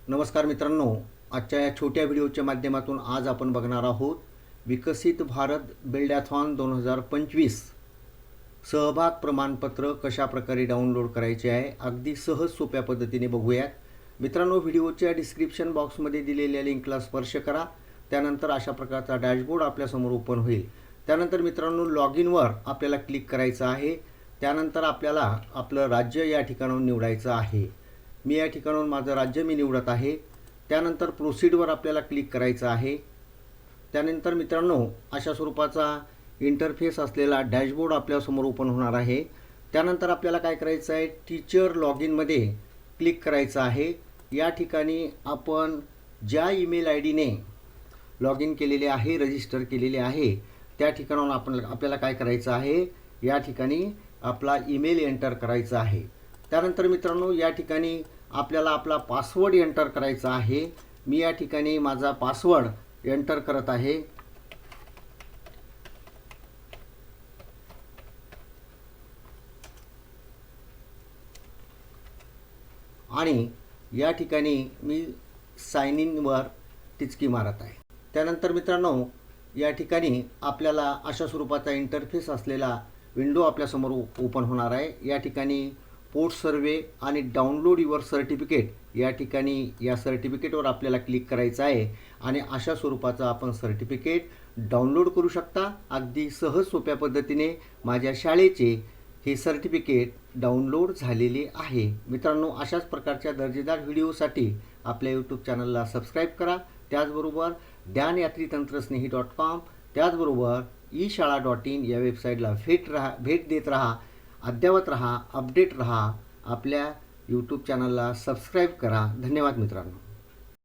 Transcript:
नमस्कार मित्रांनो, आजच्या या छोट्या व्हिडिओच्या माध्यमातून आज आपण बघणार आहोत विकसित भारत बिल्डॅथॉन 2025 सहभाग प्रमाणपत्र कशा प्रकारे डाउनलोड करायचे आहे। अगदी सहज सोप्या पद्धतीने बघूयात। मित्रांनो, व्हिडिओच्या डिस्क्रिप्शन बॉक्समध्ये दिलेल्या लिंकला स्पर्श करा। त्यानंतर अशा प्रकारचा डॅशबोर्ड आपल्यासमोर ओपन होईल। त्यानंतर मित्रांनो, लॉग इनवर आपल्याला क्लिक करायचं आहे। त्यानंतर आपल्याला आपलं राज्य या ठिकाणाहून निवडायचं आहे। मी या ठिकाणाहून माझं राज्य निवडत आहे। त्यानंतर प्रोसीडवर आपल्याला क्लिक करायचं आहे। त्यानंतर मित्रांनो, अशा स्वरूपाचा इंटरफेस असलेला डॅशबोर्ड आपल्यासमोर ओपन होणार आहे। त्यानंतर आपल्याला काय करायचं आहे, टीचर लॉग इनमध्ये क्लिक करायचं आहे। या ठिकाणी आपण ज्या ईमेल आय डीने लॉग इन केलेले आहे, रजिस्टर केलेले आहे, त्या ठिकाणाहून आपल्याला काय करायचं आहे, या ठिकाणी आपला ईमेल एंटर करायचा आहे। त्यानंतर मित्रांनो, या ठिकाणी आपल्याला आपला पासवर्ड एंटर करायचा आहे। मी या ठिकाणी माझा पासवर्ड एंटर करत आहे। आणि या ठिकाणी मी साइन इन वर टिचकी मारत आहे। त्यानंतर मित्रांनो, या ठिकाणी आपल्याला अशा स्वरूपाचा इंटरफेस असलेला विंडो आपल्यासमोर ओपन होणार आहे। या ठिकाणी पोस्ट सर्वे आणि डाउनलोड युअर सर्टिफिकेट, या ठिकाणी या सर्टिफिकेटवर आपल्याला क्लिक करायचं आहे आणि अशा स्वरूपाचं आपण सर्टिफिकेट डाउनलोड करू शकता। अगदी सहज सोप्या पद्धतीने माझ्या शाळेचे हे सर्टिफिकेट डाउनलोड झालेले आहे। मित्रांनो, अशाच प्रकारच्या दर्जेदार व्हिडिओसाठी आपल्या यूट्यूब चॅनलला सबस्क्राईब करा। त्याचबरोबर ज्ञानयात्रीतंत्रस्नेही.com, त्याचबरोबर ईशाळा.in या वेबसाईटला भेट देत राहा, अद्ययावत रहा, अपडेट रहा। आपल्या यूट्यूब चॅनलला सबस्क्राईब करा। धन्यवाद मित्रांनो।